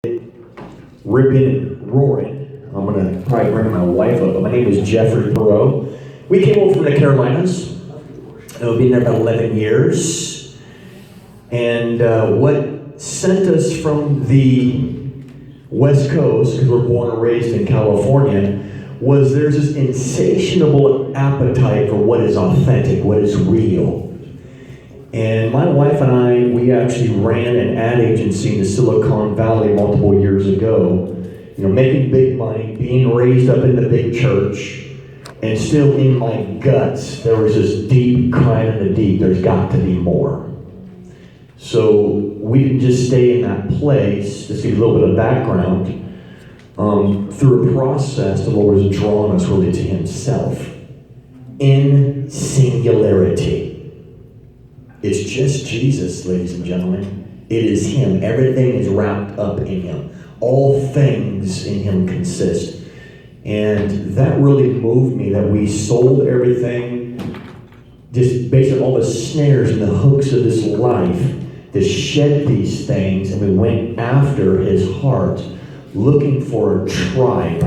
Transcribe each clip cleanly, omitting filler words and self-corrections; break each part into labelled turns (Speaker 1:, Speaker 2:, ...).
Speaker 1: Ripping and roaring. I'm going to probably bring my wife up, but my name is Jeffrey Parrot. We came over from the Carolinas. We've been there about 11 years. And what sent us from the West Coast, because we're born and raised in California, was there's this insatiable appetite for what is authentic, what is real. And my wife and I, we actually ran an ad agency in the Silicon Valley multiple years ago. You know, making big money, being raised up in the big church, and still in my guts, there was this deep crying in the deep, there's got to be more. So we didn't just stay in that place. Just to give you a little bit of background. Through a process, the Lord has drawn us really to Himself in singularity. It's just Jesus, ladies and gentlemen. It is Him. Everything is wrapped up in Him. All things in Him consist. And that really moved me, that we sold everything, just basically all the snares and the hooks of this life, to shed these things, and we went after His heart, looking for a tribe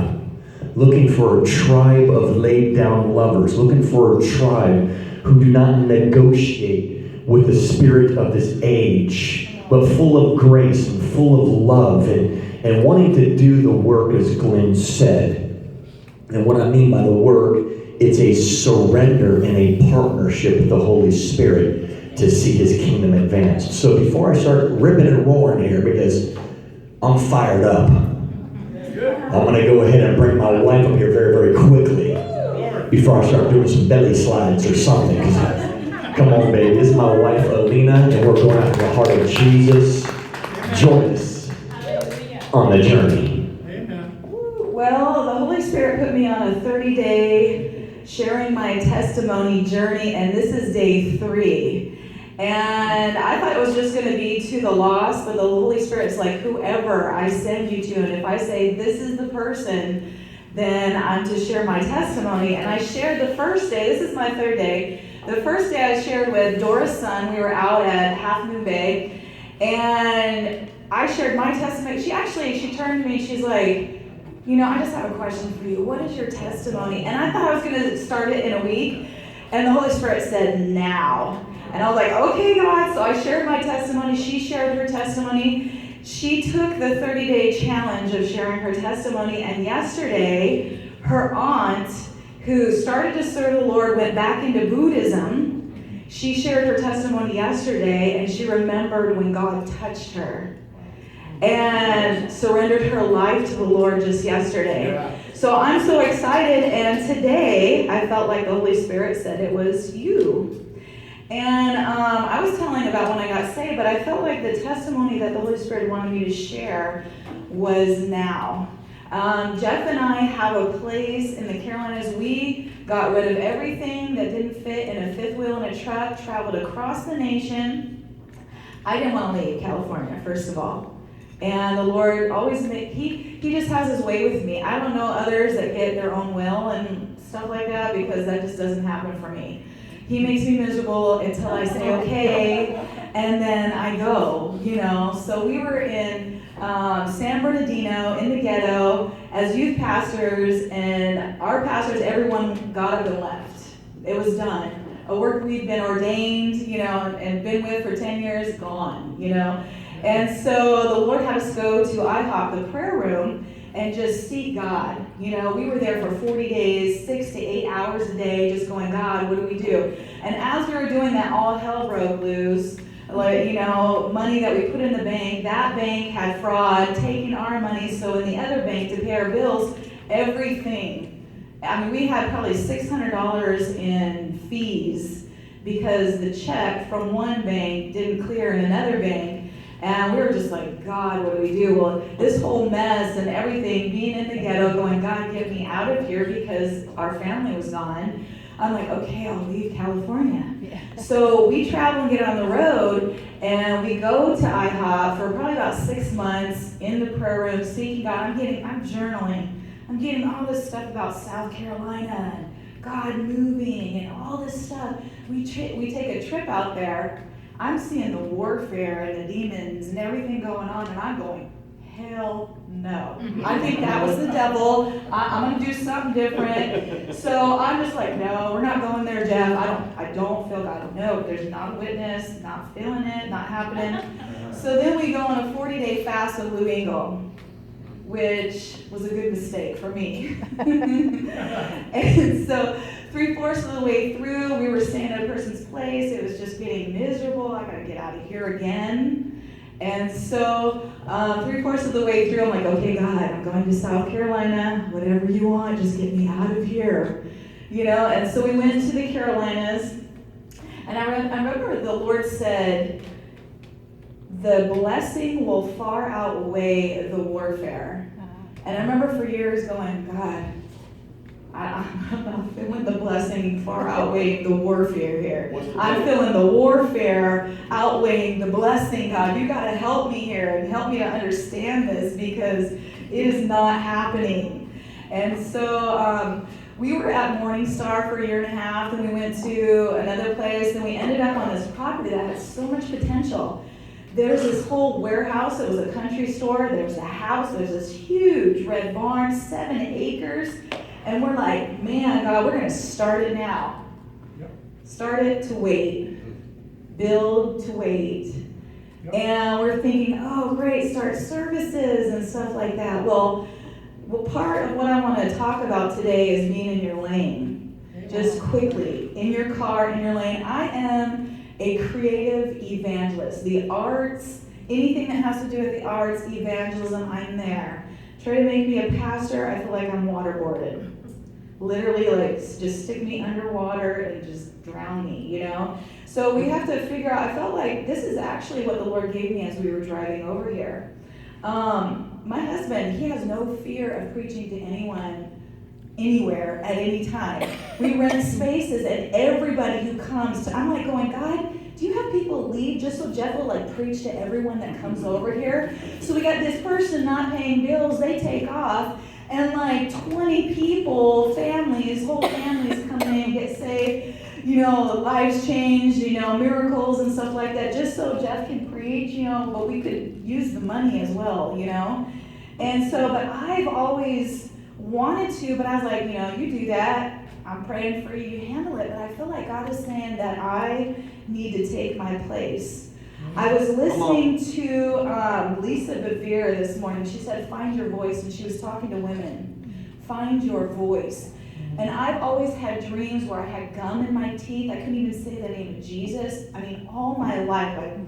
Speaker 1: of laid down lovers, looking for a tribe who do not negotiate with the spirit of this age, but full of grace and full of love, and wanting to do the work as Glenn said. And what I mean by the work, it's a surrender and a partnership with the Holy Spirit to see His kingdom advance. So before I start ripping and roaring here, because I'm fired up, I'm going to go ahead and bring my wife up here very, very quickly before I start doing some belly slides or something. Come on, baby. This is my wife, Alina, and we're going after the heart of Jesus. Join us on the journey.
Speaker 2: Well, the Holy Spirit put me on a 30-day sharing my testimony journey, and this is day 3. And I thought it was just going to be to the lost, but the Holy Spirit's like, whoever I send you to, and if I say this is the person, then I'm to share my testimony. And I shared the first day. This is my 3rd day. The first day I shared with Dora's son. We were out at Half Moon Bay, and I shared my testimony. She turned to me, she's like, you know, I just have a question for you. What is your testimony? And I thought I was going to start it in a week, and the Holy Spirit said, now. And I was like, okay, God. So I shared my testimony. She shared her testimony. She took the 30-day challenge of sharing her testimony, and yesterday, her aunt, who started to serve the Lord, went back into Buddhism. She shared her testimony yesterday, and she remembered when God touched her and surrendered her life to the Lord just yesterday. Yeah. So I'm so excited, and today I felt like the Holy Spirit said it was you. And I was telling about when I got saved, but I felt like the testimony that the Holy Spirit wanted me to share was now. Jeff and I have a place in the Carolinas. We got rid of everything that didn't fit in a fifth wheel in a truck, traveled across the nation. I didn't want to leave California, first of all. And the Lord always He just has His way with me. I don't know others that get their own will and stuff like that, because that just doesn't happen for me. He makes me miserable until I say okay, and then I go, you know. So we were in San Bernardino in the ghetto as youth pastors, and our pastors, everyone got up and left. It was done. A work we'd been ordained, you know, and been with for 10 years, gone, you know. And so the Lord had us go to IHOP, the prayer room, and just seek God. You know, we were there for 40 days, 6 to 8 hours a day, just going, God, what do we do? And as we were doing that, all hell broke loose. Like, you know, money that we put in the bank, that bank had fraud, taking our money, so in the other bank to pay our bills, everything. I mean, we had probably $600 in fees because the check from one bank didn't clear in another bank. And we were just like, God, what do we do? Well, this whole mess and everything, being in the ghetto, going, God, get me out of here, because our family was gone. I'm like, okay, I'll leave California. Yeah. So we travel and get on the road, and we go to IHOP for probably about 6 months in the prayer room, seeking God. I'm journaling. I'm getting all this stuff about South Carolina and God moving and all this stuff. We take a trip out there. I'm seeing the warfare and the demons and everything going on, and I'm going, hell no. I think that was the devil. I'm going to do something different. So I'm just like, no, we're not going there, Jeff. I don't feel God. No, there's not a witness, not feeling it, not happening. So then we go on a 40-day fast of Blue Eagle, which was a good mistake for me. And so 3/4 of the way through, we were staying at a person's place. It was just getting miserable. I got to get out of here again. And so 3/4 of the way through, I'm like, okay, God, I'm going to South Carolina. Whatever you want, just get me out of here. You know, and so we went to the Carolinas. And I remember the Lord said, the blessing will far outweigh the warfare. And I remember for years going, God, I'm not feeling the blessing far outweighing the warfare here. I'm feeling the warfare outweighing the blessing, God. You got to help me here and help me to understand this because it is not happening. And so we were at Morningstar for a year and a half, and we went to another place, and we ended up on this property that had so much potential. There's this whole warehouse. It was a country store. There's a house. There's this huge red barn, 7 acres. And we're like, man, God, we're going to start it now. Yep. Start it to wait. Build to wait. Yep. And we're thinking, oh, great, start services and stuff like that. Well, part of what I want to talk about today is being in your lane. Just quickly, in your car, in your lane. I am a creative evangelist. The arts, anything that has to do with the arts, evangelism, I'm there. Try to make me a pastor, I feel like I'm waterboarded. Literally, like, just stick me underwater and just drown me, you know? So we have to figure out, I felt like this is actually what the Lord gave me as we were driving over here. My husband, he has no fear of preaching to anyone, anywhere, at any time. We rent spaces, and everybody who comes to, I'm like going, God, do you have people leave just so Jeff will like preach to everyone that comes over here? So we got this person not paying bills, they take off, and like 20 people, families, whole families come in and get saved, you know, lives changed, you know, miracles and stuff like that, just so Jeff can preach, you know, but we could use the money as well, you know? And so, but I've always wanted to, but I was like, you know, you do that. I'm praying for you, you handle it. But I feel like God is saying that I need to take my place. I was listening to Lisa Bevere this morning. She said, find your voice. And she was talking to women. Find your voice. And I've always had dreams where I had gum in my teeth. I couldn't even say the name of Jesus. I mean, all my life,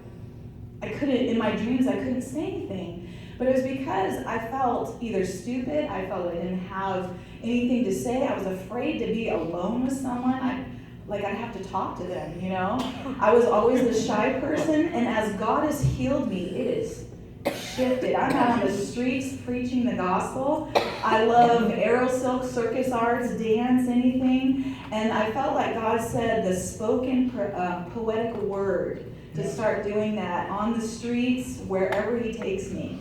Speaker 2: I couldn't, in my dreams, I couldn't say anything. But it was because I felt either stupid, I felt I didn't have anything to say, I was afraid to be alone with someone, I'd have to talk to them, you know? I was always the shy person, and as God has healed me, it is shifted. I'm out on the streets preaching the gospel. I love aero silk, circus arts, dance, anything, and I felt like God said the spoken poetic word to start doing that on the streets, wherever He takes me.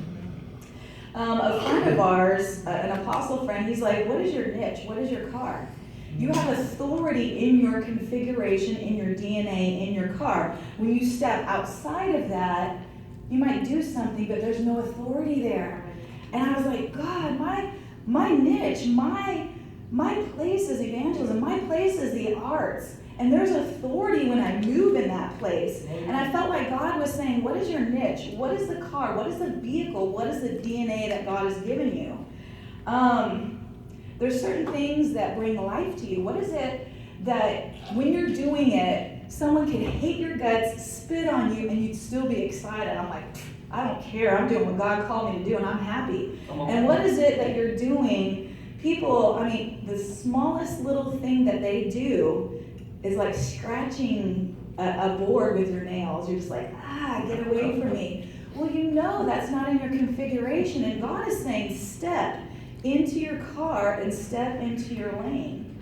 Speaker 2: A friend of ours, an apostle friend, he's like, what is your niche? What is your car? You have authority in your configuration, in your DNA, in your car. When you step outside of that, you might do something, but there's no authority there. And I was like, God, my niche, my place is evangelism. My place is the arts. And there's authority when I move in that place. And I felt like God was saying, what is your niche? What is the car? What is the vehicle? What is the DNA that God has given you? There's certain things that bring life to you. What is it that when you're doing it, someone can hate your guts, spit on you, and you'd still be excited? I'm like, I don't care. I'm doing what God called me to do, and I'm happy. And what is it that you're doing? People, I mean, the smallest little thing that they do is like scratching a board with your nails. You're just like, get away from me. Well, you know that's not in your configuration, and God is saying, step into your car and step into your lane.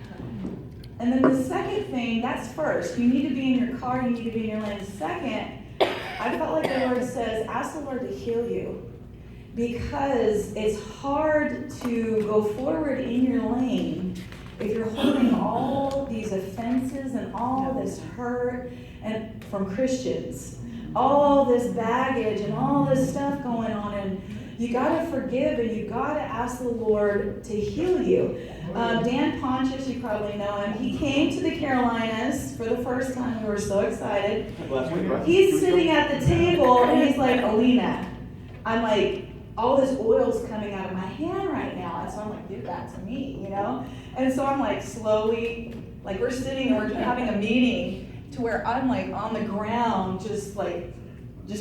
Speaker 2: And then the second thing, that's first. You need to be in your car, you need to be in your lane. Second, I felt like the Lord says, ask the Lord to heal you. Because it's hard to go forward in your lane if you're holding all these offenses and all this hurt and from Christians, all this baggage and all this stuff going on, and You got to forgive, and you got to ask the Lord to heal you. Dan Pontius, you probably know him. He came to the Carolinas for the first time. We were so excited. He's sitting at the table, and he's like, Alina, I'm like, all this oil's coming out of my hand right now. And so I'm like, do that to me, you know? And so I'm like slowly, like we're sitting and we're having a meeting to where I'm like on the ground, just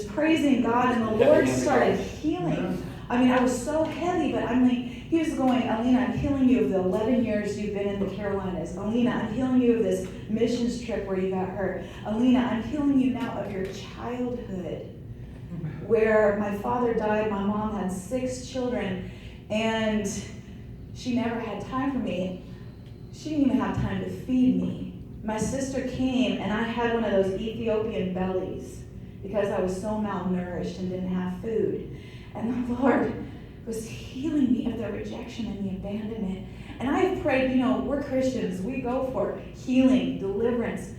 Speaker 2: praising God, and the Lord started healing. I mean, I was so heavy, but I'm like, he was going, Alina, I'm healing you of the 11 years you've been in the Carolinas. Alina, I'm healing you of this missions trip where you got hurt. Alina, I'm healing you now of your childhood, where my father died, my mom had 6 children, and she never had time for me. She didn't even have time to feed me. My sister came, and I had one of those Ethiopian bellies because I was so malnourished and didn't have food. And the Lord was healing me of the rejection and the abandonment. And I have prayed, you know, we're Christians, we go for healing, deliverance.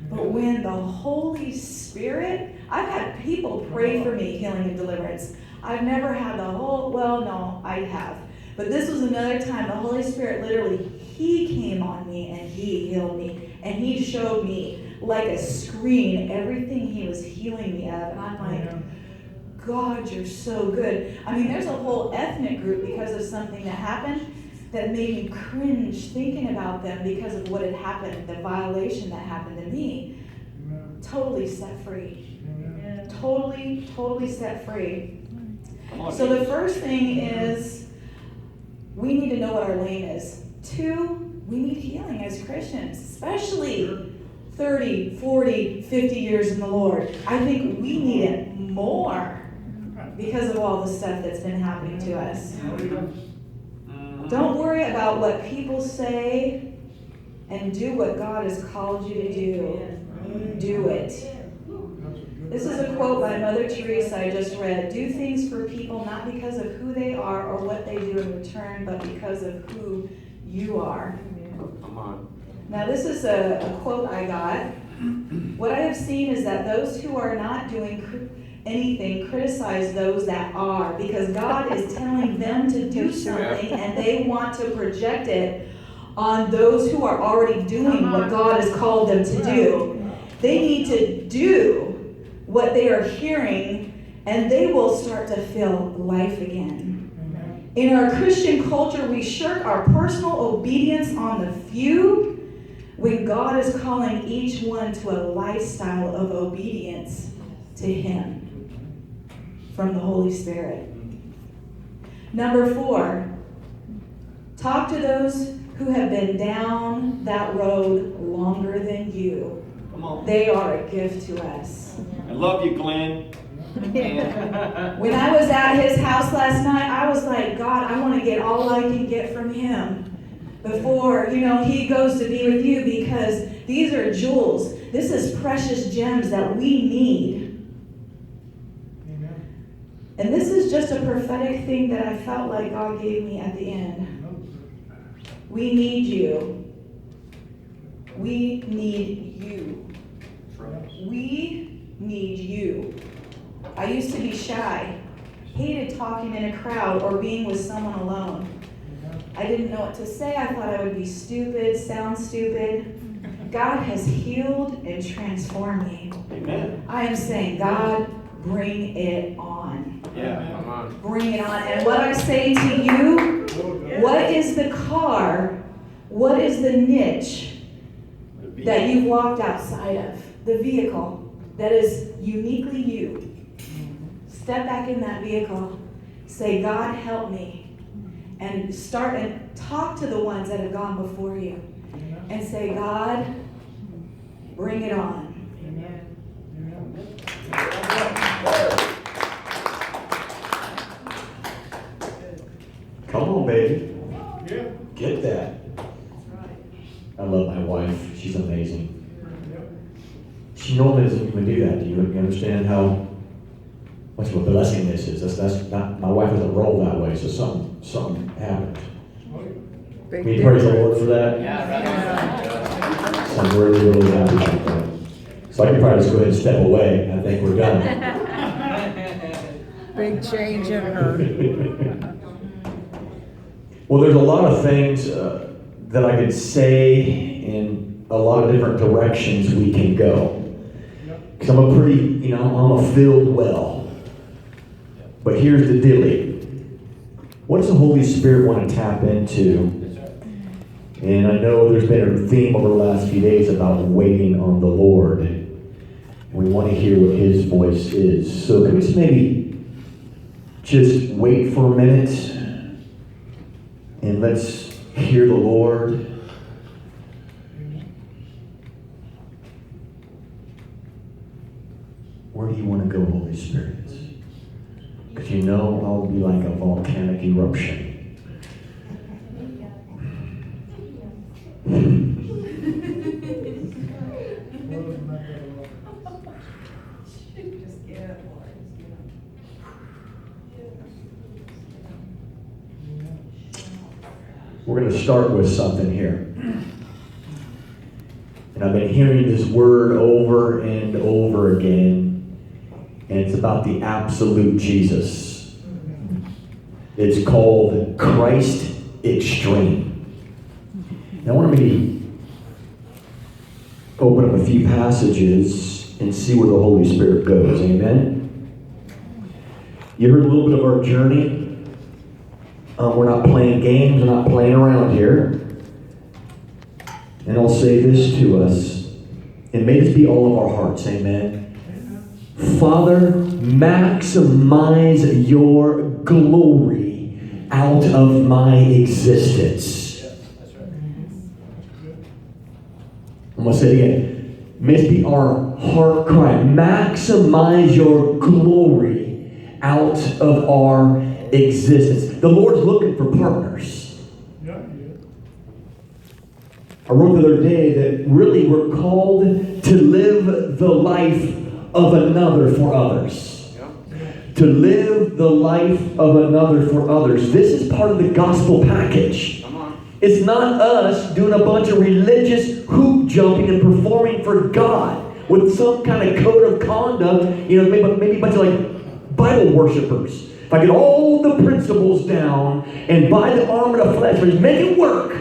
Speaker 2: But when the Holy Spirit, I've had people pray for me, healing and deliverance. I've never had the whole, well, no, I have. But this was another time the Holy Spirit literally, he came on me and he healed me. And he showed me like a screen everything he was healing me of. And I'm like, God, you're so good. I mean, there's a whole ethnic group because of something that happened that made me cringe thinking about them because of what had happened, the violation that happened to me. Totally set free. Totally set free. So the first thing is we need to know what our lane is. 2, we need healing as Christians, especially 30, 40, 50 years in the Lord. I think we need it more because of all the stuff that's been happening to us. Don't worry about what people say and do what God has called you to do. Do it. This is a quote by Mother Teresa I just read. Do things for people not because of who they are or what they do in return, but because of who you are.
Speaker 3: Come on.
Speaker 2: Now this is a quote I got. What I have seen is that those who are not doing anything criticize those that are, because God is telling them to do something and they want to project it on those who are already doing what God has called them to do. They need to do what they are hearing and they will start to feel life again. In our Christian culture, we shirk our personal obedience on the few when God is calling each one to a lifestyle of obedience to Him from the Holy Spirit. Number 4, talk to those who have been down that road longer than you.
Speaker 3: Come on.
Speaker 2: They are a gift to us.
Speaker 3: I love you, Glenn.
Speaker 2: When I was at his house last night, I was like, God, I want to get all I can get from him before, he goes to be with you, because these are jewels. This is precious gems that we need. Amen. And this is just a prophetic thing that I felt like God gave me at the end. We need you. We need you. We need you. I used to be shy, hated talking in a crowd or being with someone alone. I didn't know what to say. I thought I would be stupid, sound stupid. God has healed and transformed me.
Speaker 3: Amen.
Speaker 2: I am saying, God, bring it on.
Speaker 3: Yeah, come on.
Speaker 2: Bring it on. And what I say to you, what is the car, what is the niche that you've walked outside of? The vehicle that is uniquely you. Step back in that vehicle. Say, God, help me. And start and talk to the ones that have gone before you. And say, God, bring it on.
Speaker 4: Amen.
Speaker 1: Come on, baby.
Speaker 4: Yeah.
Speaker 1: Get that. I love my wife. She's amazing. She normally doesn't even do that. Do you understand how much of a blessing this is? That's not, my wife doesn't roll that way, so something happened. We praise the Lord for that. So I'm really happy about that. So I can probably just go ahead and step away. I think we're done.
Speaker 4: Big change in her.
Speaker 1: Well, there's a lot of things that I could say in a lot of different directions we can go. Because I'm I'm a filled well. But here's the dilly. What does the Holy Spirit want to tap into? And I know there's been a theme over the last few days about waiting on the Lord. And we want to hear what His voice is. So can we just maybe just wait for a minute and let's hear the Lord. Where do you want to go, Holy Spirit? Because I'll be like a volcanic eruption. We're going to start with something here. And I've been hearing this word over and over again. And it's about the absolute Jesus. It's called Christ Extreme. Now I want to maybe open up a few passages and see where the Holy Spirit goes. Amen? You heard a little bit of our journey. We're not playing games. We're not playing around here. And I'll say this to us. And may this be all of our hearts. Amen. Father, maximize your glory out of my existence. I'm going to say it again. May it be our heart cry. Maximize your glory out of our existence. The Lord's looking for partners. I wrote the other day that really we're called to live the life of another for others. To live the life of another for others. This is part of the gospel package. It's not us doing a bunch of religious hoop jumping and performing for God with some kind of code of conduct, maybe a bunch of like Bible worshipers. If I get all the principles down and by the arm of the flesh, make it work,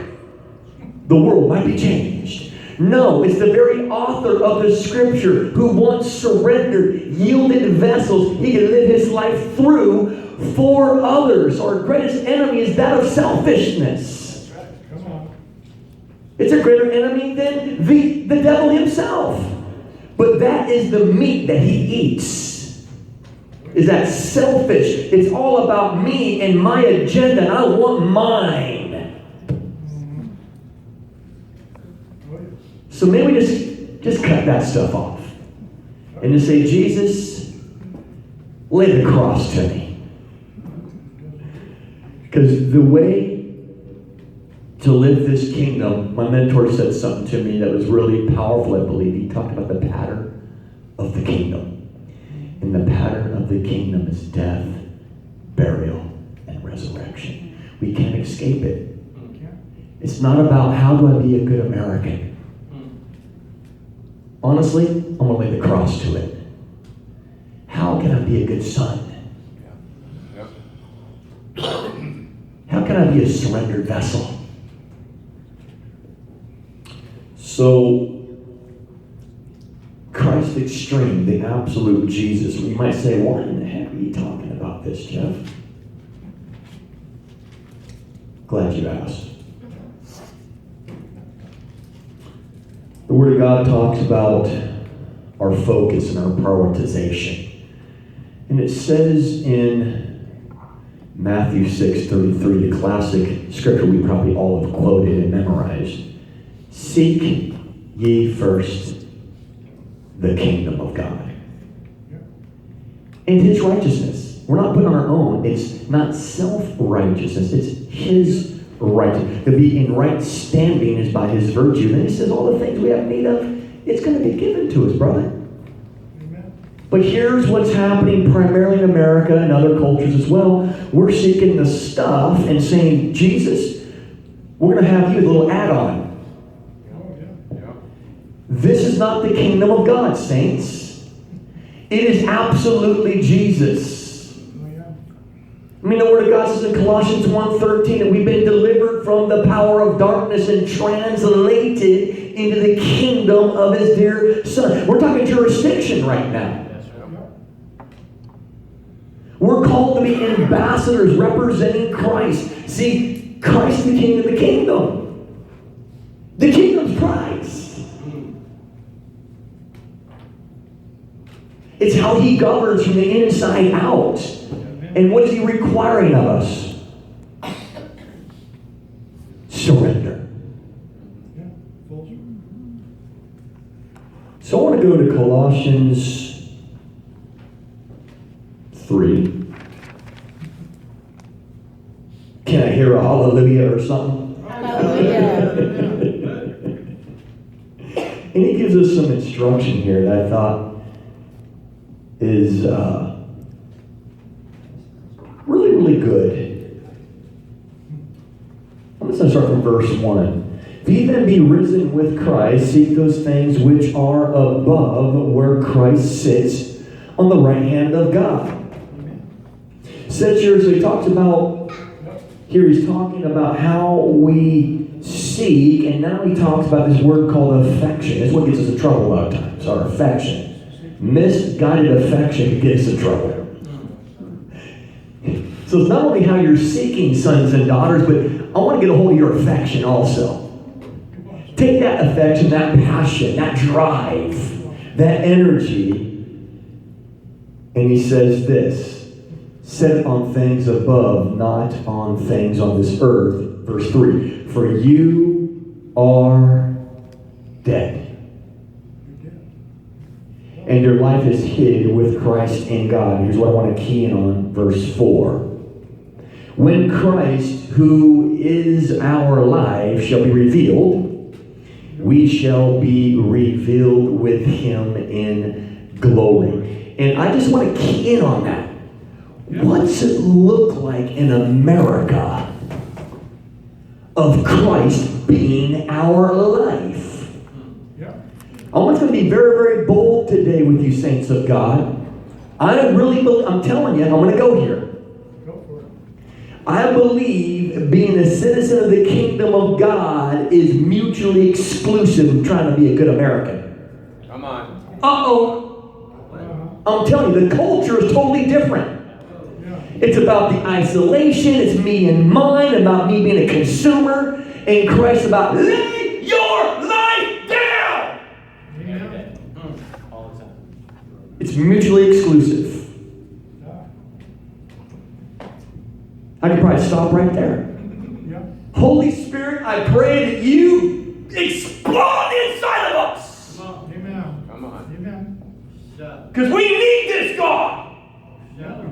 Speaker 1: the world might be changed. No, it's the very author of the scripture who once surrendered, yielded vessels he could live his life through for others. Our greatest enemy is that of selfishness.
Speaker 5: That's right. Come on.
Speaker 1: It's a greater enemy than the devil himself. But that is the meat that he eats. Is that selfish? It's all about me and my agenda, and I want mine. So maybe just cut that stuff off. And just say, Jesus, lay the cross to me. Because the way to live this kingdom, my mentor said something to me that was really powerful, I believe. He talked about the pattern of the kingdom. And the pattern of the kingdom is death, burial, and resurrection. We can't escape it. It's not about how do I be a good American. Honestly, I'm going to lay the cross to it. How can I be a good son? How can I be a surrendered vessel? So, Christ Extreme, the absolute Jesus. You might say, why in the heck are you talking about this, Jeff? Glad you asked. The Word of God talks about our focus and our prioritization. And it says in Matthew 6:33, the classic scripture we probably all have quoted and memorized, seek ye first the kingdom of God and His righteousness. We're not putting on our own. It's not self-righteousness. It's His righteousness. To be in right standing is by His virtue. And then He says all the things we have need of, it's going to be given to us, brother. Amen. But here's what's happening primarily in America and other cultures as well. We're seeking the stuff and saying, Jesus, we're going to have you a little add-on. This is not the kingdom of God, saints. It is absolutely Jesus. I mean, the Word of God says in Colossians 1:13 that we've been delivered from the power of darkness and translated into the kingdom of His dear Son. We're talking jurisdiction right now. We're called to be ambassadors representing Christ. See, Christ the King of the kingdom. The kingdom's prize. It's how He governs from the inside out. And what is He requiring of us? Surrender. So I want to go to Colossians 3. Can I hear a hallelujah or something?
Speaker 4: Hallelujah.
Speaker 1: And he gives us some instruction here that I thought is really, really good. I'm just going to start from verse 1. If ye then be risen with Christ, seek those things which are above, where Christ sits on the right hand of God. Says here, so he talks about, here he's talking about how we seek, and now he talks about this word called affection. That's what gets us in trouble a lot of times, our affection. Misguided affection gets us in trouble. So it's not only how you're seeking sons and daughters, but I want to get a hold of your affection also. Take that affection, that passion, that drive, that energy, and he says this, set on things above, not on things on this earth. Verse 3, for you are dead. And your life is hid with Christ in God. Here's what I want to key in on, verse 4. When Christ, who is our life, shall be revealed, we shall be revealed with Him in glory. And I just want to key in on that. What's it look like in America of Christ being our life? I want to be very, very bold today with you, saints of God. I'm telling you, I'm going to go here. I believe being a citizen of the kingdom of God is mutually exclusive with trying to be a good American.
Speaker 3: Come on.
Speaker 1: Uh-oh. I'm telling you, the culture is totally different. It's about the isolation. It's me and mine, about me being a consumer, and Christ about lay your life down. It's mutually exclusive. I could probably stop right there. Holy Spirit, I pray that you explode inside of us.
Speaker 5: Amen.
Speaker 3: Come on.
Speaker 5: Amen.
Speaker 1: Because we need this God.
Speaker 5: Yeah.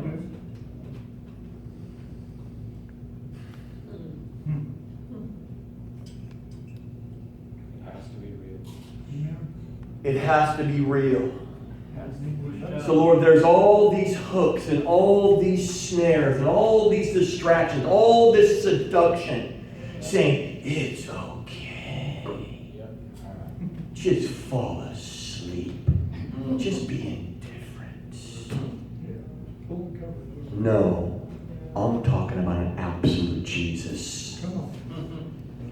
Speaker 3: It has to be real.
Speaker 1: It has to be real. So Lord, there's all these hooks and all these snares and all these distractions, all this seduction saying, it's okay. Just fall asleep. Just be indifferent. No, I'm talking about an absolute Jesus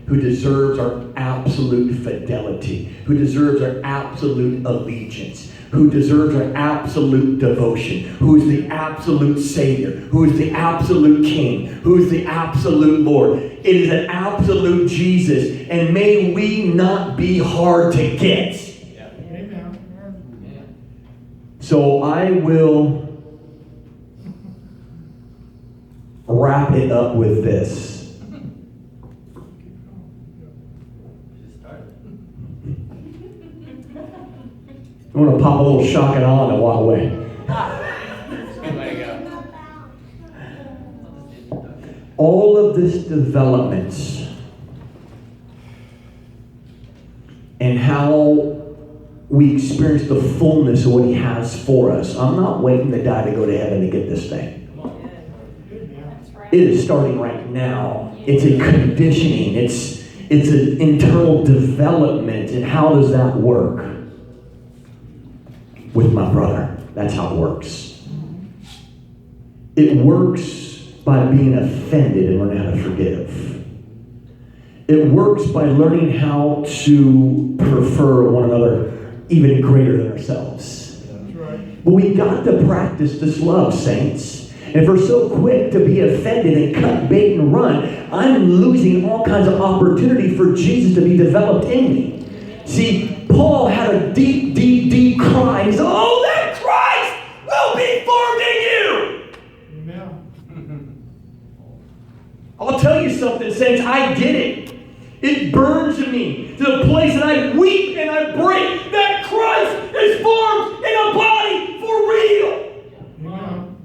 Speaker 1: who deserves our absolute fidelity, who deserves our absolute allegiance, who deserves our absolute devotion, who is the absolute Savior, who is the absolute King, who is the absolute Lord. It is an absolute Jesus, and may we not be hard to get. So I will wrap it up with this. I'm going to pop a little shock and awe and walk away.
Speaker 3: Way to go.
Speaker 1: All of this development and how we experience the fullness of what He has for us. I'm not waiting to die to go to heaven to get this thing. It is starting right now. It's a conditioning. It's an internal development. And how does that work? With my brother. That's how it works. It works by being offended and learning how to forgive. It works by learning how to prefer one another even greater than ourselves.
Speaker 5: That's right.
Speaker 1: But we got to practice this love, saints. And if we're so quick to be offended and cut bait and run, I'm losing all kinds of opportunity for Jesus to be developed in me. See, Paul had a deep, deep, deep cry. He said, oh, that Christ will be formed in you.
Speaker 5: Amen.
Speaker 1: I'll tell you something, saints. I get it. It burns in me to the place that I weep and I break that Christ is formed in a body for real.
Speaker 5: Amen.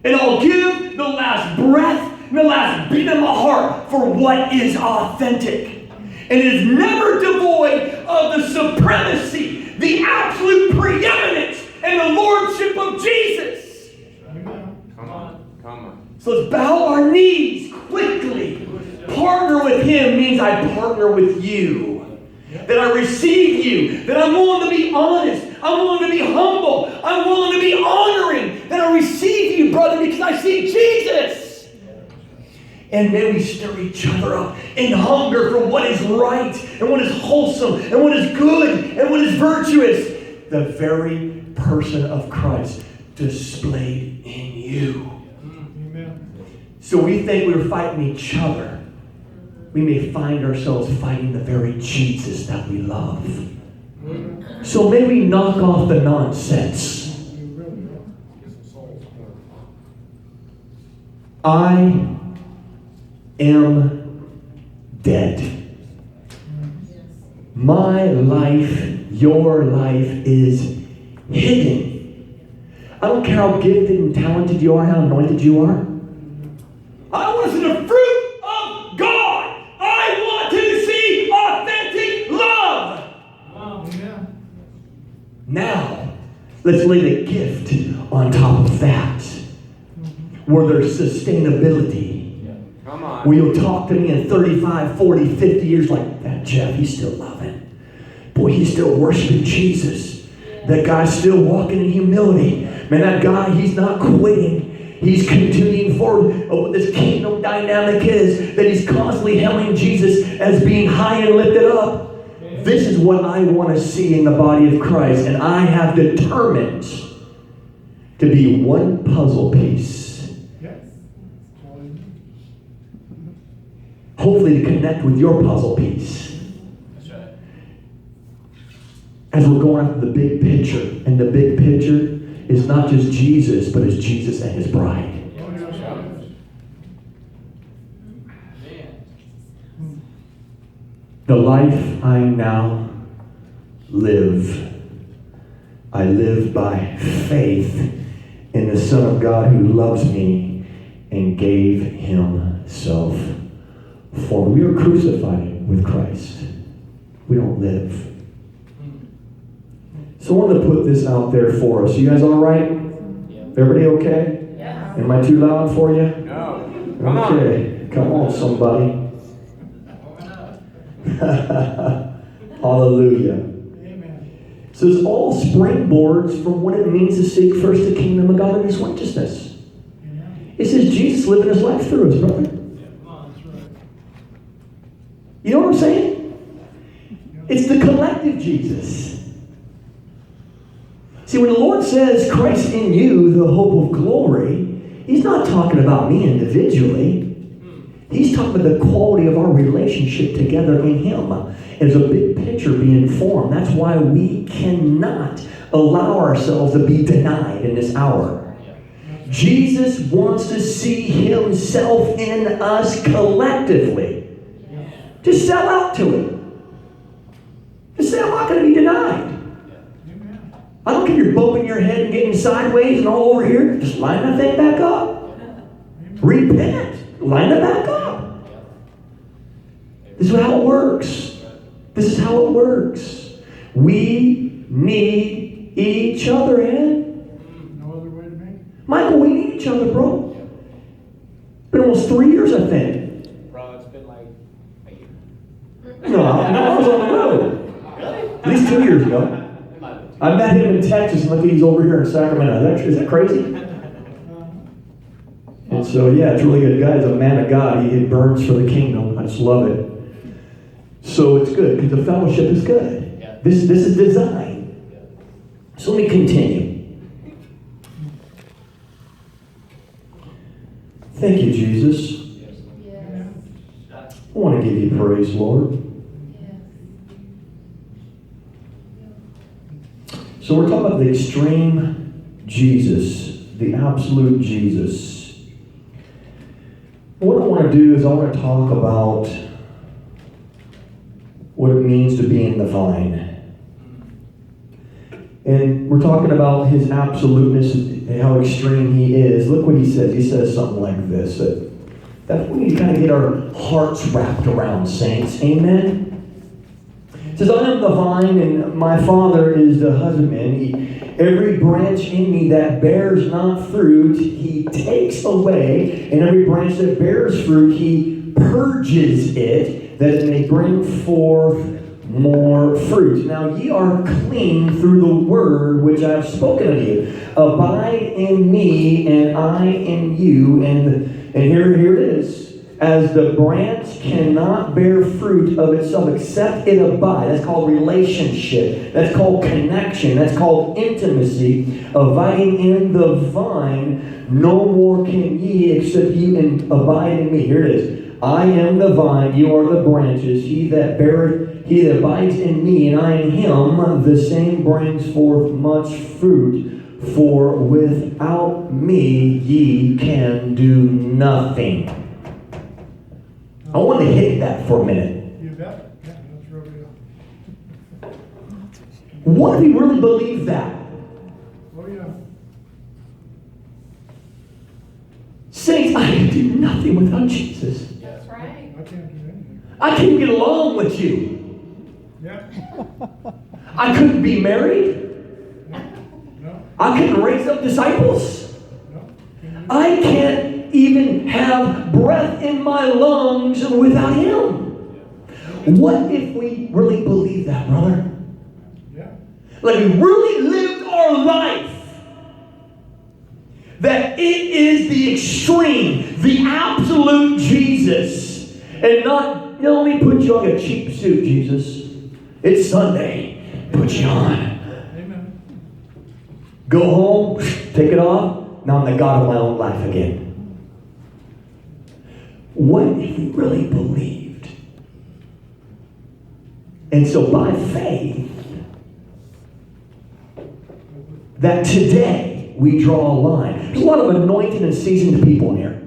Speaker 1: And I'll give the last breath and the last beat of my heart for what is authentic. And it is never devoid of the supremacy, the absolute preeminence, and the lordship of Jesus.
Speaker 5: Amen.
Speaker 3: Come on. Come on.
Speaker 1: So let's bow our knees quickly. Partner with Him means I partner with you. That I receive you. That I'm willing to be honest. I'm willing to be humble. I'm willing to be honoring. That I receive you, brother, because I see Jesus. And may we stir each other up in hunger for what is right and what is wholesome and what is good and what is virtuous. The very person of Christ displayed in you.
Speaker 5: Amen.
Speaker 1: So we think we're fighting each other. We may find ourselves fighting the very Jesus that we love. So may we knock off the nonsense. I am dead. My life, your life is hidden. I don't care how gifted and talented you are, how anointed you are. I want to see the fruit of God. I want to see authentic love.
Speaker 5: Amen.
Speaker 1: Now, let's lay the gift on top of that, where there's sustainability.
Speaker 3: Come on.
Speaker 1: Where you'll talk to me in 35, 40, 50 years like, that Jeff, he's still loving. Boy, he's still worshiping Jesus. That guy's still walking in humility. Man, that guy, he's not quitting. He's continuing forward of what this kingdom dynamic is, that he's constantly hailing Jesus as being high and lifted up. This is what I want to see in the body of Christ, and I have determined to be one puzzle piece.
Speaker 5: Yes.
Speaker 1: Hopefully to connect with your puzzle piece.
Speaker 3: That's right.
Speaker 1: As we're going after the big picture, and the big picture is not just Jesus, but it's Jesus and His bride. The life I now live, I live by faith in the Son of God who loves me and gave Himself for me. We are crucified with Christ. We don't live. So I wanted to put this out there for us. You guys all right? Everybody okay?
Speaker 4: Yeah.
Speaker 1: Am I too loud for you?
Speaker 3: No. Come on.
Speaker 1: Okay. Come on, somebody. Hallelujah.
Speaker 5: Amen.
Speaker 1: So it's all springboards from what it means to seek first the kingdom of God and His righteousness.
Speaker 5: Amen.
Speaker 1: It says Jesus living His life through us, brother.
Speaker 5: Come on, that's right.
Speaker 1: You know what I'm saying? It's the collective Jesus. See, when the Lord says Christ in you, the hope of glory, He's not talking about me individually. He's talking about the quality of our relationship together in Him. There's a big picture being formed. That's why we cannot allow ourselves to be denied in this hour. Jesus wants to see Himself in us collectively. Just sell out to Him. Just say, I'm not going to be denied.
Speaker 5: Amen.
Speaker 1: I don't care if you're bumping your head and getting sideways and all over here. Just line that thing back up. Repent. Line it back up. This is how it works. This is how it works. We need each other, Ed.
Speaker 5: No other way to make it.
Speaker 1: Michael, we need each other, bro. Been almost 3 years, I think.
Speaker 3: Bro, it's been like a year.
Speaker 1: No, I was on the road. At least 2 years ago. I met him in Texas, and look, he's over here in Sacramento. Is that crazy? And so, yeah, it's really good. Guy's a man of God. He burns for the kingdom. I just love it. So it's good because the fellowship is good.
Speaker 3: Yeah.
Speaker 1: This is design.
Speaker 3: Yeah.
Speaker 1: So let me continue. Thank you, Jesus. I want to give you praise, Lord. So we're talking about the extreme Jesus, the absolute Jesus. What I want to do is I want to talk about what it means to be in the vine. And we're talking about his absoluteness and how extreme he is. Look what he says. He says something like this. That we need to kind of get our hearts wrapped around, saints. Amen? It says, I am the vine, and my Father is the husbandman. Every branch in me that bears not fruit, he takes away. And every branch that bears fruit, he purges it, that it may bring forth more fruit. Now ye are clean through the word which I have spoken unto you. Abide in me, and I in you. And here it is. As the branch cannot bear fruit of itself except it abide. That's called relationship. That's called connection. That's called intimacy. Abiding in the vine, no more can ye except you abide in me. Here it is. I am the vine, you are the branches. He that abides in me, and I in him, the same brings forth much fruit. For without me ye can do nothing. I want to hit that for a minute.
Speaker 5: You bet. Yeah, that's real deal.
Speaker 1: What if we really believe that?
Speaker 5: Oh, yeah.
Speaker 1: Saints, I can do nothing without Jesus.
Speaker 3: That's
Speaker 5: I can't do anything.
Speaker 1: I can't even get along with you.
Speaker 5: Yeah.
Speaker 1: I couldn't be married.
Speaker 5: No.
Speaker 1: I couldn't raise up disciples.
Speaker 5: No.
Speaker 1: I can't even have breath in my lungs without him. What if we really believe that, brother?
Speaker 5: Yeah.
Speaker 1: Like we really lived our life that it is the extreme, the absolute Jesus, and not, let me put you on a cheap suit, Jesus. It's Sunday. Put you on.
Speaker 5: Amen.
Speaker 1: Go home, take it off. Now I'm the God of my own life again. What if we really believed? And so by faith, that today we draw a line. There's a lot of anointed and seasoned people in here.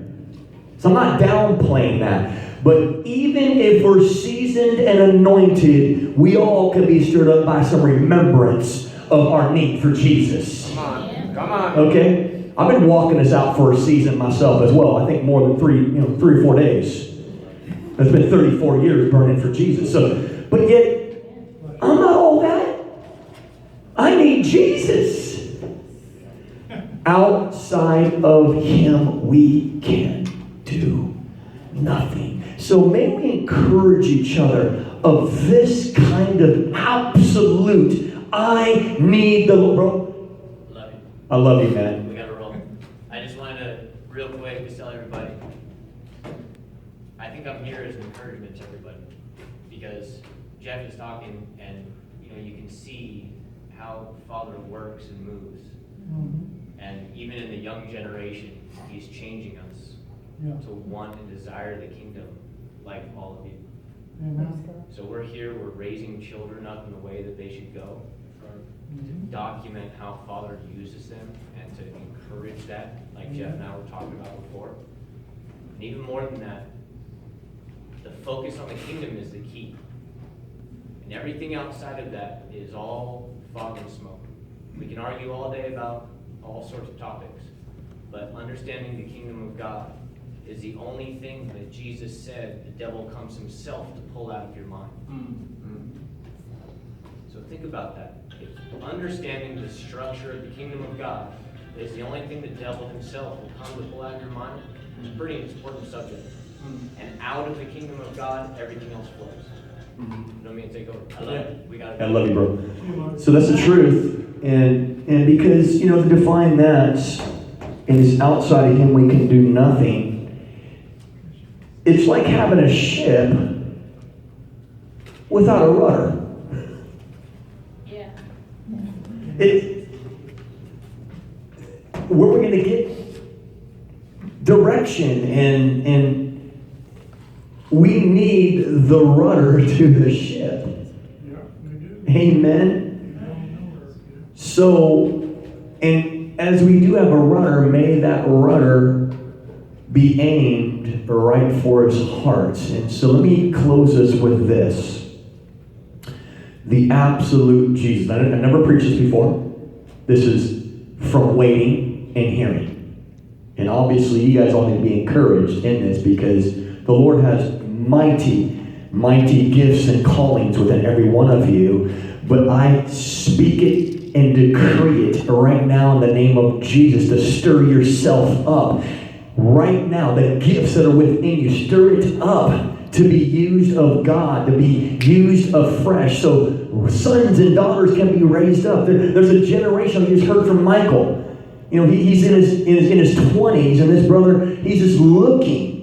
Speaker 1: So I'm not downplaying that. But even if we're seasoned and anointed, we all can be stirred up by some remembrance of our need for Jesus.
Speaker 3: Come on. Come on.
Speaker 1: Okay? I've been walking this out for a season myself as well. I think more than 3 or 4 days. It's been 34 years burning for Jesus. So, but yet, I'm not all that. I need Jesus. Outside of him, we can do nothing. So may we encourage each other of this kind of absolute, I need the Lord.
Speaker 3: Love you.
Speaker 1: I love you, man.
Speaker 3: We gotta roll. I just wanted to, real quick, just tell everybody, I think I'm here as an encouragement to everybody. Because Jeff is talking, and you can see how Father works and moves.
Speaker 5: Mm-hmm.
Speaker 3: And even in the young generation, he's changing us to want and desire the kingdom like all of you.
Speaker 5: Amen.
Speaker 3: So we're here, we're raising children up in the way that they should go, to document how Father uses them and to encourage that, like Jeff and I were talking about before. And even more than that, the focus on the kingdom is the key. And everything outside of that is all fog and smoke. We can argue all day about all sorts of topics, but understanding the kingdom of God is the only thing that Jesus said the devil comes himself to pull out of your mind. So think about that. If understanding the structure of the kingdom of God is the only thing the devil himself will come to pull out of your mind, it's a pretty important subject. And out of the kingdom of God, everything else flows. You don't mean to take over. I love it. We got it.
Speaker 1: I love you, bro. So that's the truth. And because, to define that, and is outside of Him, we can do nothing. It's like having a ship without a rudder.
Speaker 6: Yeah.
Speaker 1: Where we're going to get direction, and we need the rudder to the ship.
Speaker 5: Yeah, we do.
Speaker 1: Amen. So, and as we do have a rudder, may that rudder be aimed right for His heart. And so let me close us with this. The absolute Jesus. I never preached this before. This is from waiting and hearing. And obviously you guys all need to be encouraged in this, because the Lord has mighty gifts and callings within every one of you. But I speak it and decree it right now in the name of Jesus to stir yourself up. Right now, the gifts that are within you, stir it up to be used of God, to be used afresh, so sons and daughters can be raised up. There's a generation, you just heard from Michael. You know, he's in his 20s, and this brother, he's just looking.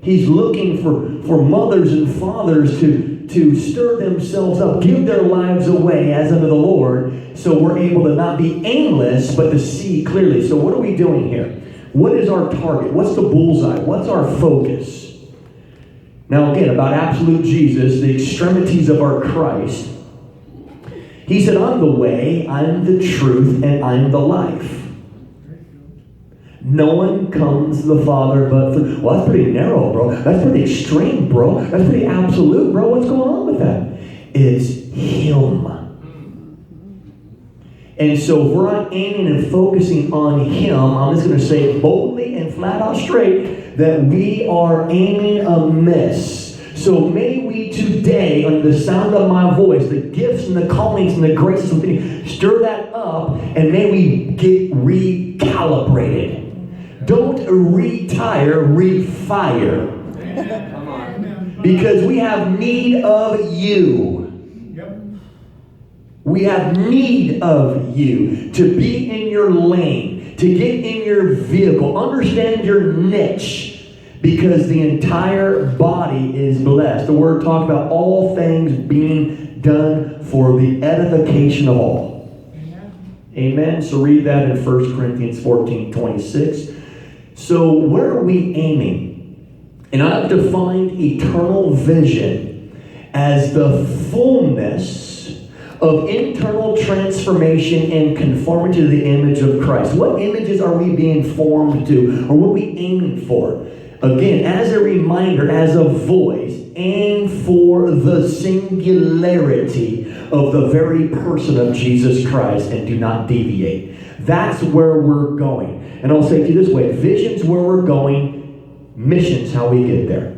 Speaker 1: He's looking for mothers and fathers to stir themselves up, give their lives away as unto the Lord, so we're able to not be aimless, but to see clearly. So what are we doing here? What is our target? What's the bullseye? What's our focus? Now again, about absolute Jesus, the extremities of our Christ. He said, I'm the way, I'm the truth, and I'm the life. No one comes to the Father but through. Well, that's pretty narrow, bro. That's pretty extreme, bro. That's pretty absolute, bro. What's going on with that? It's Him. And so if we're not aiming and focusing on Him, I'm just going to say boldly and flat out straight that we are aiming amiss. So may we today, under the sound of my voice, the gifts and the callings and the graces within you, stir that up, and may we get recalibrated. Don't retire, refire.
Speaker 3: Come on.
Speaker 1: Because we have need of you.
Speaker 5: Yep.
Speaker 1: We have need of you to be in your lane, to get in your vehicle, understand your niche, because the entire body is blessed. The Word talks about all things being done for the edification of all. Amen. So read that in 1 Corinthians 14:26. So where are we aiming? And I've defined eternal vision as the fullness of internal transformation and conformity to the image of Christ. What images are we being formed to? Or what are we aiming for? Again, as a reminder, as a voice, aim for the singularity of the very person of Jesus Christ and do not deviate. That's where we're going. And I'll say it to you this way: vision's where we're going, mission's how we get there.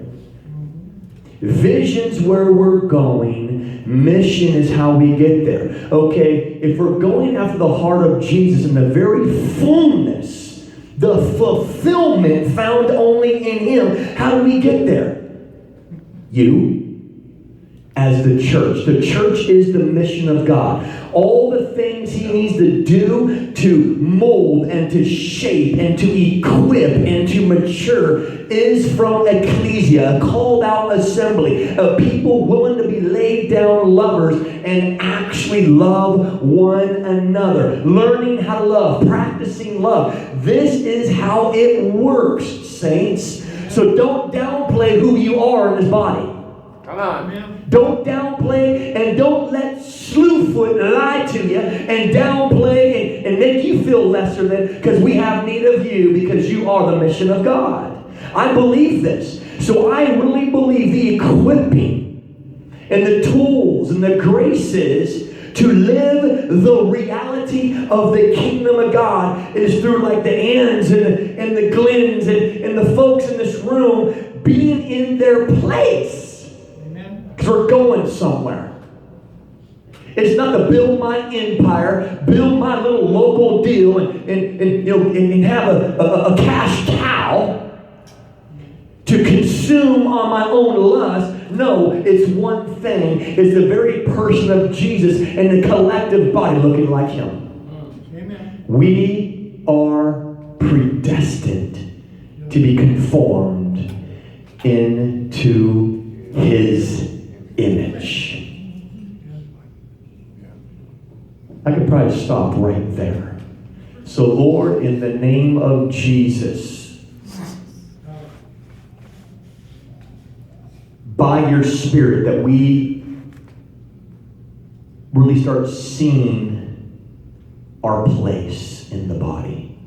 Speaker 1: Vision's where we're going, mission is how we get there. Okay, if we're going after the heart of Jesus and the very fullness, the fulfillment found only in Him, how do we get there? You, as the church. The church is the mission of God. All the things He needs to do to mold and to shape and to equip and to mature is from ecclesia, a called out assembly, a people willing to be laid down lovers and actually love one another. Learning how to love, practicing love. This is how it works, saints. So don't downplay who you are in this body.
Speaker 3: Come on.
Speaker 1: Don't downplay, and don't let Slewfoot lie to you and downplay and make you feel lesser than, because we have need of you, because you are the mission of God. I believe this. So I really believe the equipping and the tools and the graces to live the reality of the kingdom of God is through like the Ann's and the Glens and the folks in this room being in their place. Because we're going somewhere. It's not to build my empire, build my little local deal, and have a cash cow to consume on my own lust. No, it's one thing. It's the very person of Jesus and the collective body looking like Him.
Speaker 5: Amen.
Speaker 1: We are predestined to be conformed into His image. I could probably stop right there. So Lord, in the name of Jesus, by your Spirit, that we really start seeing our place in the body.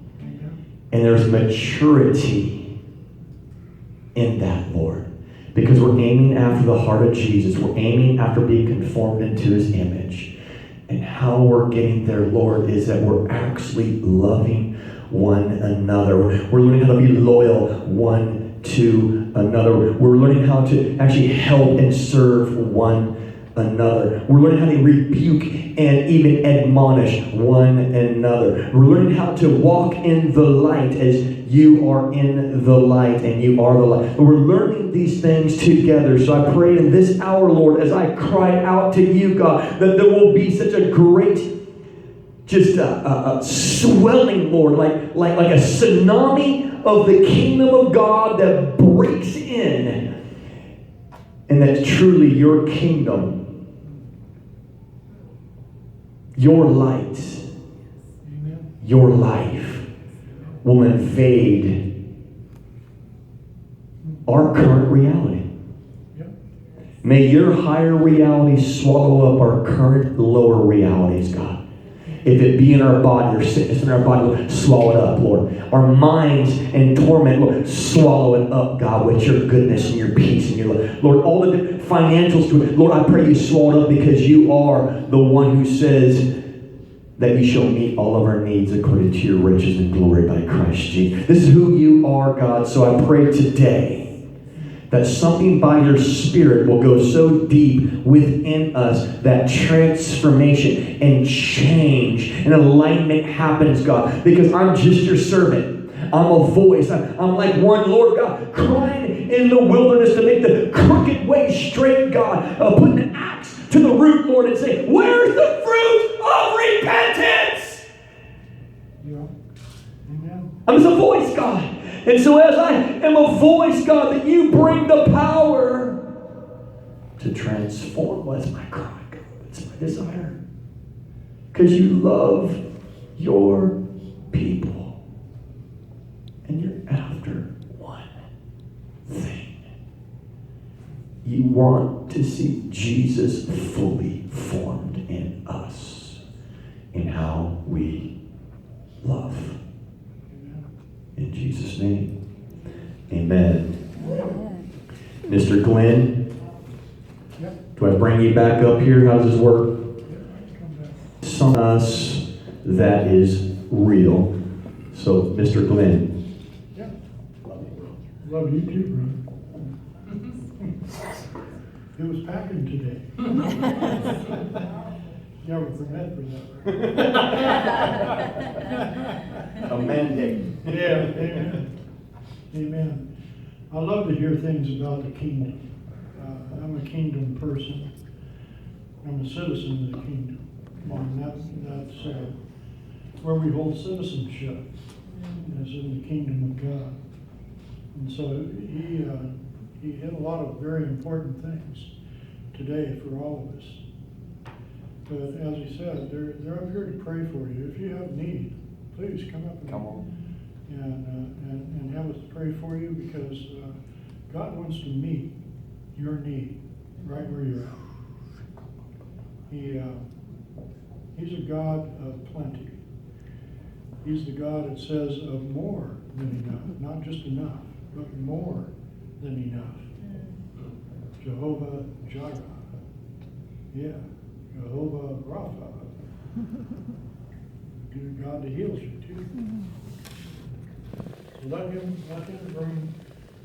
Speaker 1: And there's maturity in that, Lord. Because we're aiming after the heart of Jesus. We're aiming after being conformed into His image. And how we're getting there, Lord, is that we're actually loving one another. We're learning how to be loyal one to another. We're learning how to actually help and serve one another. We're learning how to rebuke and even admonish one another. We're learning how to walk in the light as you are in the light and you are the light. We're learning these things together. So I pray in this hour, Lord, as I cry out to you, God, that there will be such a great swelling, Lord, like a tsunami of the kingdom of God that breaks in. And that truly your kingdom, your light, your life will invade our current reality. May your higher reality swallow up our current lower realities, God. If it be in our body or sickness in our body, Lord, swallow it up, Lord. Our minds in torment, Lord, swallow it up, God, with your goodness and your peace and your love. Lord, all the financials to it, Lord, I pray you swallow it up because you are the one who says that you shall meet all of our needs according to your riches and glory by Christ Jesus. This is who you are, God. So I pray today that something by your Spirit will go so deep within us that transformation and change and alignment happens, God. Because I'm just your servant. I'm a voice. I'm like one, Lord God, crying in the wilderness to make the crooked way straight, God. Putting an axe to the root, Lord, and say, where's the fruit of repentance? I'm just a voice, God. And so as I am a voice, God, that you bring the power to transform. Well, that's my cry, God. It's my desire. Because you love your people. And you're after one thing. You want to see Jesus fully formed in us in how we love. In Jesus' name, amen. Mr. Glenn, do I bring you back up here? How does this work? Some of us that is real. So, Mr. Glenn.
Speaker 5: Yeah. Love you too, brother. It was packing today. Never forget for that.
Speaker 1: A mandate.
Speaker 5: Yeah, amen. Amen. I love to hear things about the kingdom. I'm a kingdom person. I'm a citizen of the kingdom. And that's where we hold citizenship, is in the kingdom of God. And so he hit a lot of very important things today for all of us. But as he said, they're up here to pray for you. If you have need, please come up and have us pray for you, because God wants to meet your need right where you're at. He's a God of plenty. He's the God that says of more than enough, not just enough, but more than enough. Jehovah Jireh. Yeah. Jehovah Rapha. God that heals you too. So let him bring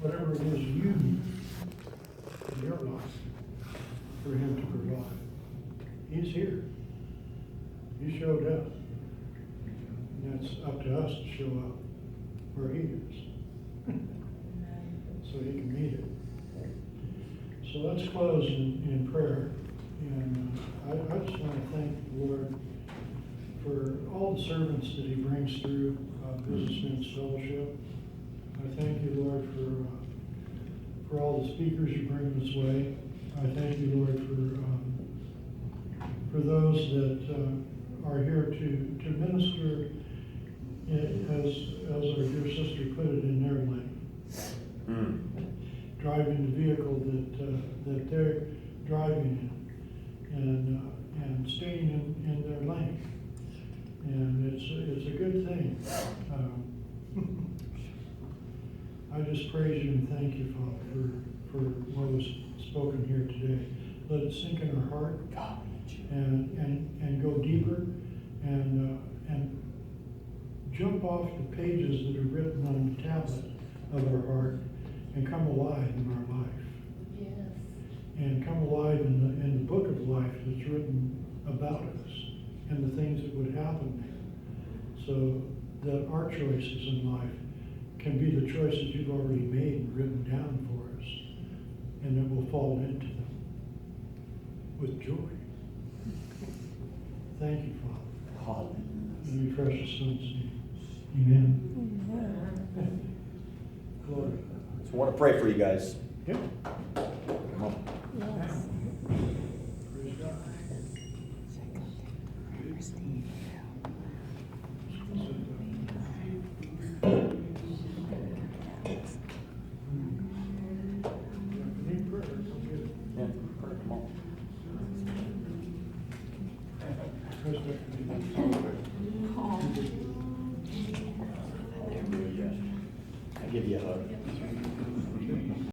Speaker 5: whatever it is you need in your life for him to provide. He's here. He showed up. And it's up to us to show up where he is. So he can meet it. So let's close in prayer. And I just want to thank the Lord for all the servants that he brings through Businessmen's Fellowship. I thank you, Lord, for all the speakers you bring this way. I thank you, Lord, for those that are here to minister as our dear sister put it, in their lane. Driving the vehicle that they're driving in, and staying in their lane. And it's a good thing. I just praise you and thank you, Father, for what was spoken here today. Let it sink in our heart and go deeper and jump off the pages that are written on the tablet of our heart and come alive in our life.
Speaker 6: Yes.
Speaker 5: And come alive in the book of life that's written about us and the things that would happen there. So that our choices in life can be the choices you've already made and written down for us, and that we'll fall into them with joy. Thank you, Father. In your precious Son's name. Amen. Glory.
Speaker 1: So I want to pray for you guys.
Speaker 5: Yep.
Speaker 1: Come on.
Speaker 5: Praise God. Need prayer.
Speaker 1: Yeah, come on.
Speaker 5: Praise God.